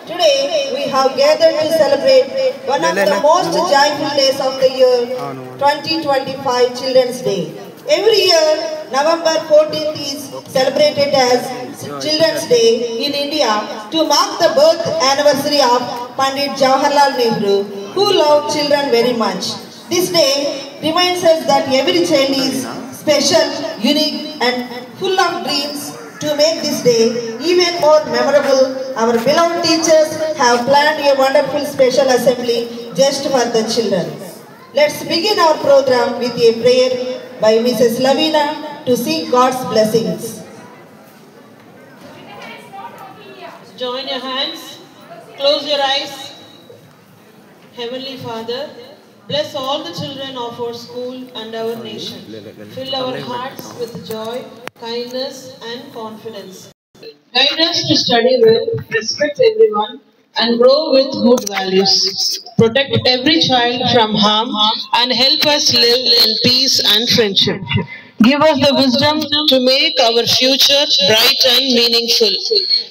Today we have gathered to celebrate one of the most joyful days of the year, 2025 Children's Day. Every year, November 14th is celebrated as Children's Day in India to mark the birth anniversary of Pandit Jawaharlal Nehru, who loved children very much. This day reminds us that every child is special, unique and full of dreams. To make this day even more memorable, our beloved teachers have planned a wonderful special assembly just for the children. Let's begin our program with a prayer by Mrs. Lavina to seek God's blessings. Join your hands, close your eyes. Heavenly Father, bless all the children of our school and our nation. Fill our hearts with joy, kindness and confidence. Guide us to study well, respect everyone and grow with good values. Protect every child from harm and help us live in peace and friendship. Give us the wisdom to make our future bright and meaningful.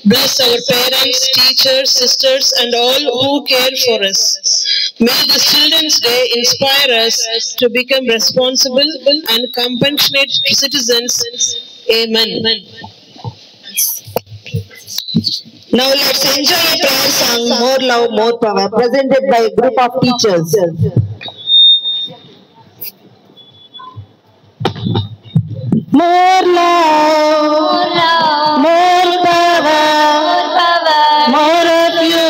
Bless our parents, teachers, sisters and all who care for us. May this Children's Day inspire us to become responsible and compassionate citizens. Amen. Now let's enjoy a prayer song, More Love, More Power, presented by a group of teachers. More love, more power, more of you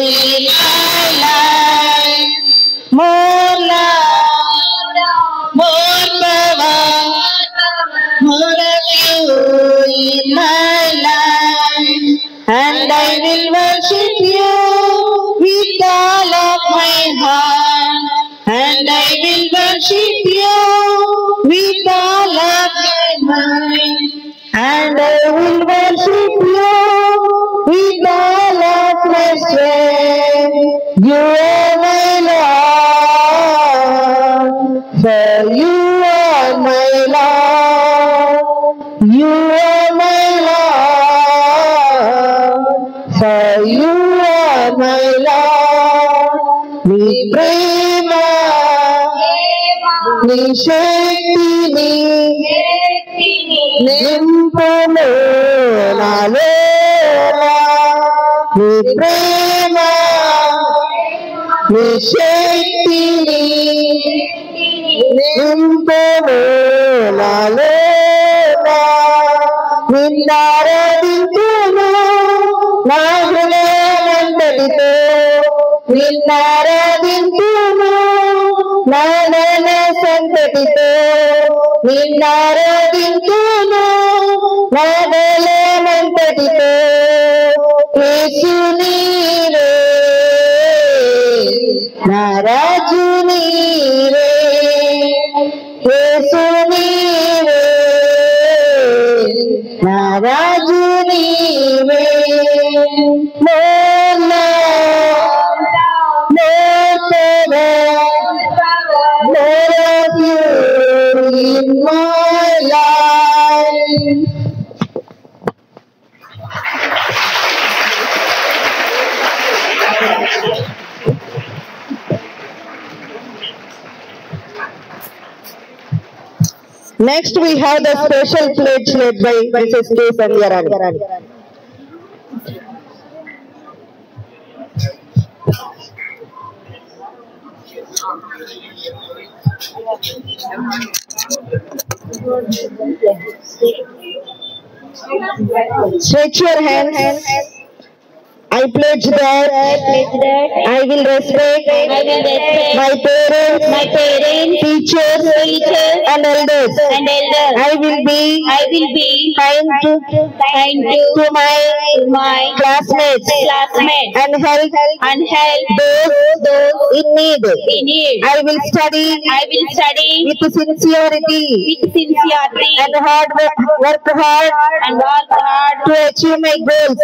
in my life. More love, more power, more of you in my life. And I will worship you with all of my heart. And I will worship you with all of my mind. And I will worship you with all of my strength. You are my Lord, for you are my Lord. You are my Lord, for you are my Lord. We prema ni shaktini నింపును నాలోన నీ ప్రేమ నీ శక్తిని నింపును నాలోన నిన్నారాధించును నా హృదయమంతటితో నిన్నారాధించును నా నయన సంతటితో నిన్నారాధించును నా బలమంతటితో యేసు నీవే నా రాజు నీవే యేసు నీవే నా రాజు నీవే Next, we have the special pledge led by Mrs. K. Sandhyarani. Stretch your hands. I pledge that I will respect my parents, teachers, and elders. I will be kind to my classmates and help those in need. I will study with sincerity and work hard to achieve my goals.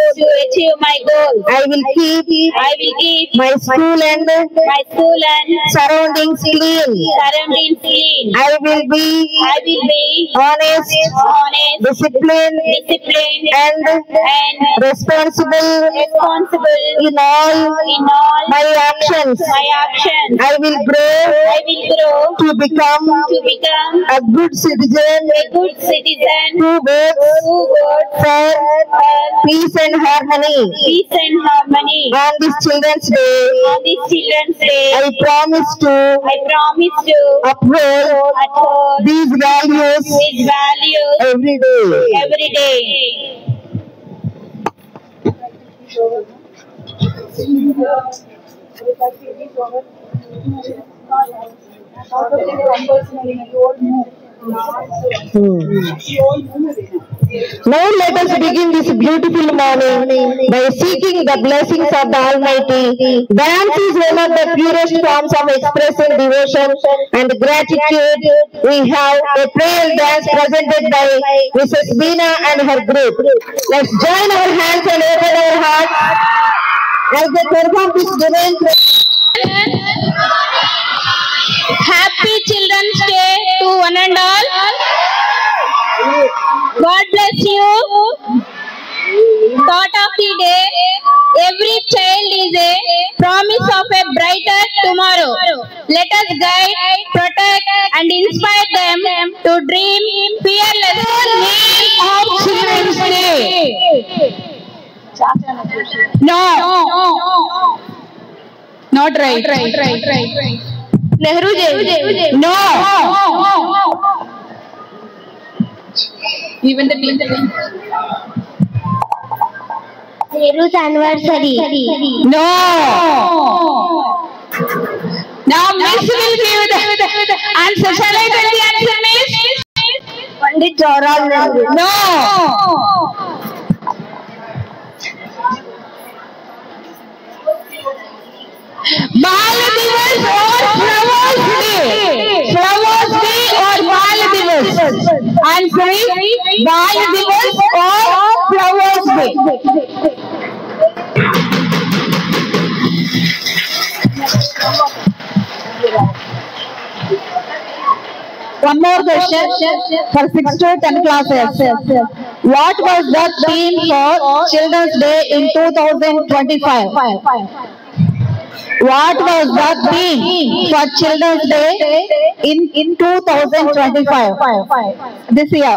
I will keep my school and surroundings clean. I will be honest, disciplined, and responsible in all my actions. I will grow to become a good citizen who works for peace and harmony. On this Children's Day, I promise to uphold these values every day. Now let us begin this beautiful morning by seeking the blessings of the Almighty. Dance is one of the purest forms of expressing devotion and gratitude. We have a prayer dance presented by Mrs. Beena and her group. Let's join our hands and open our hearts as they perform this divine prayer. Happy Children's Day to one and all. God bless you. Thought of the day. Every child is a promise of a brighter tomorrow. Let us guide, protect and inspire them to dream fearlessly of Children's Day. No. Not right. Nehru Jayantí. No. Even the team. Nehru's anniversary. No. Now Miss will give the answer. Shall I tell the answer, Miss? Pandit Jawaharlal Nehru. No. Bal Divas or Flowers Day? Flowers Day or Bal Divas? Answer is Bal Divas or Flowers Day. One more question for 6 to 10 classes. What was the theme for Children's Day in 2025? What was the theme for Children's Day in 2025? This year.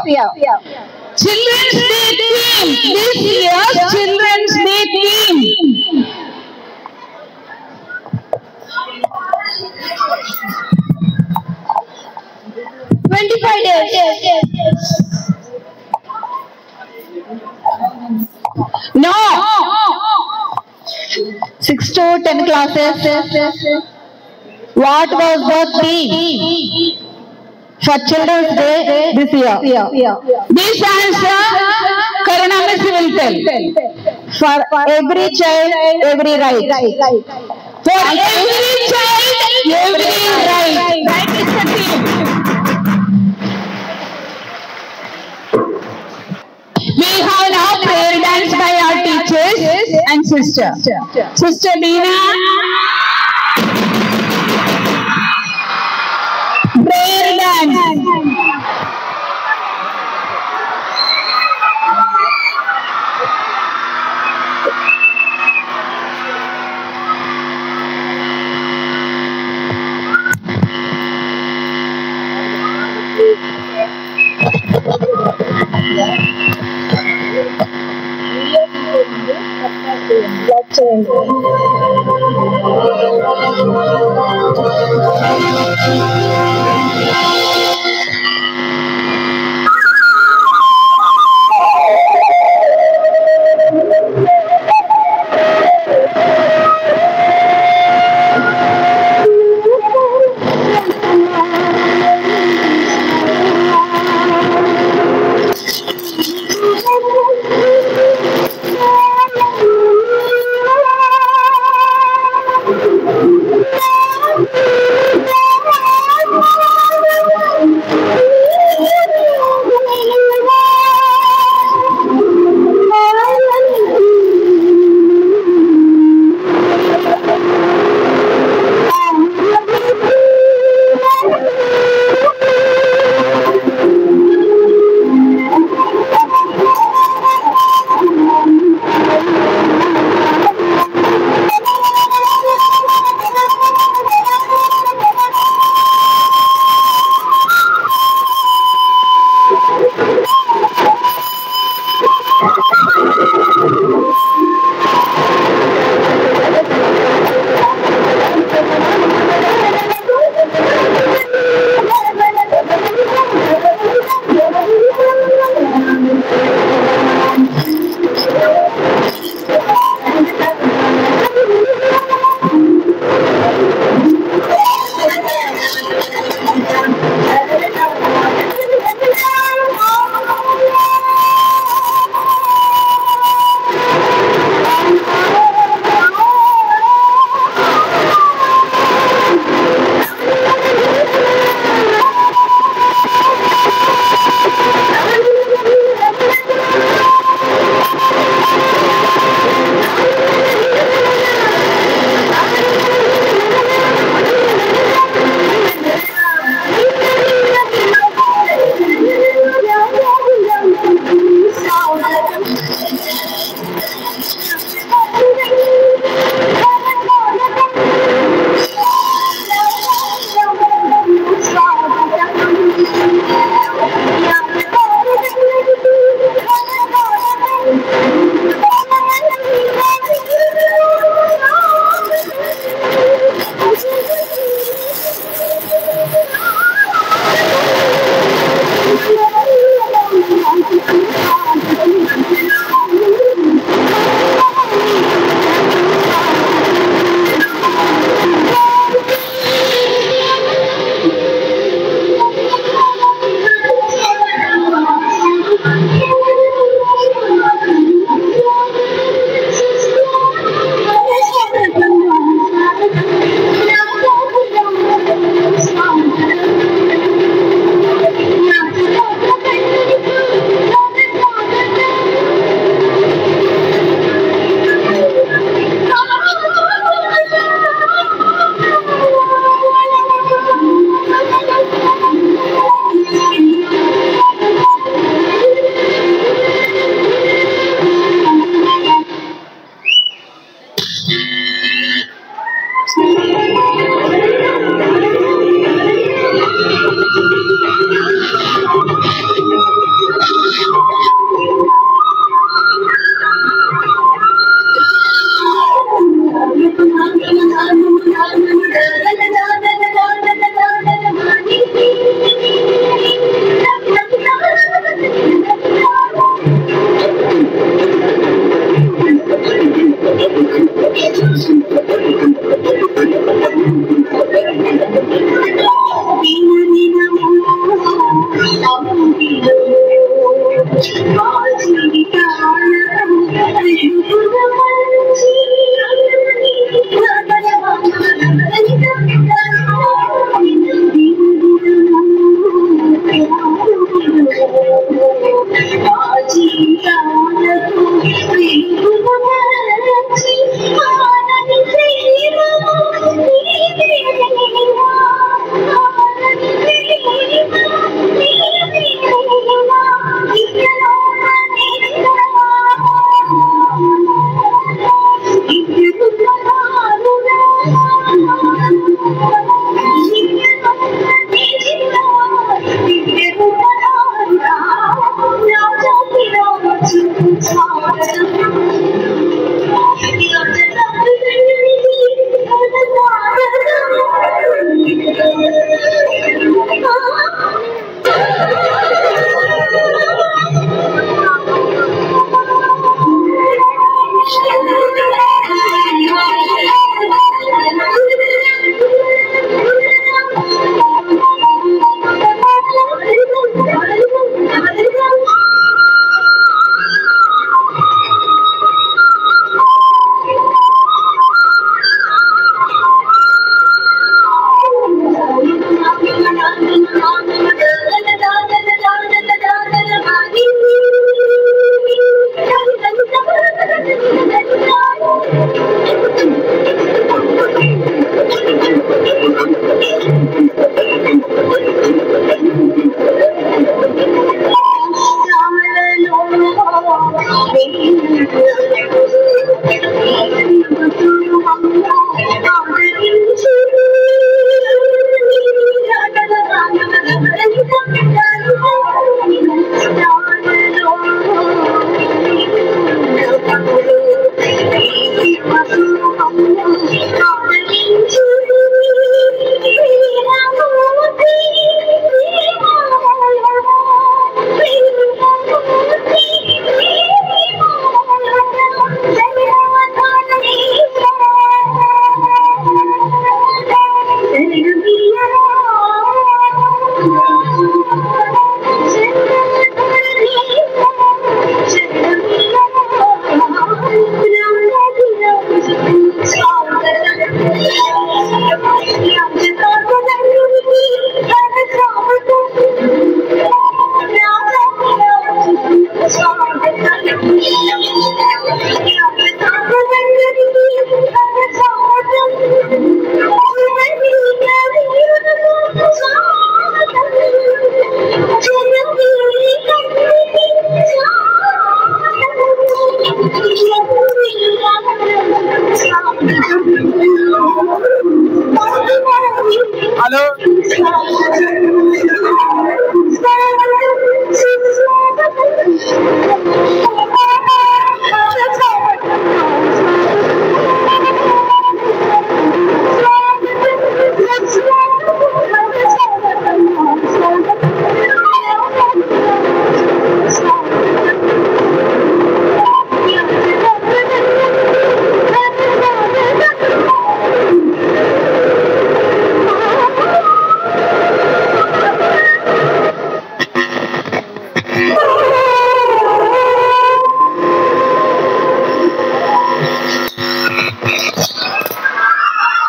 Children's Day theme. This year's Children's Day theme. 25 days. No. 6 to 10 classes. What was the theme for Children's Day this year? This answer Karuna Miss will tell. For every child, every right. For every child, every right. That is the theme. We have now prayer dance by our teachers and sister. Sister Beena. Prayer dance.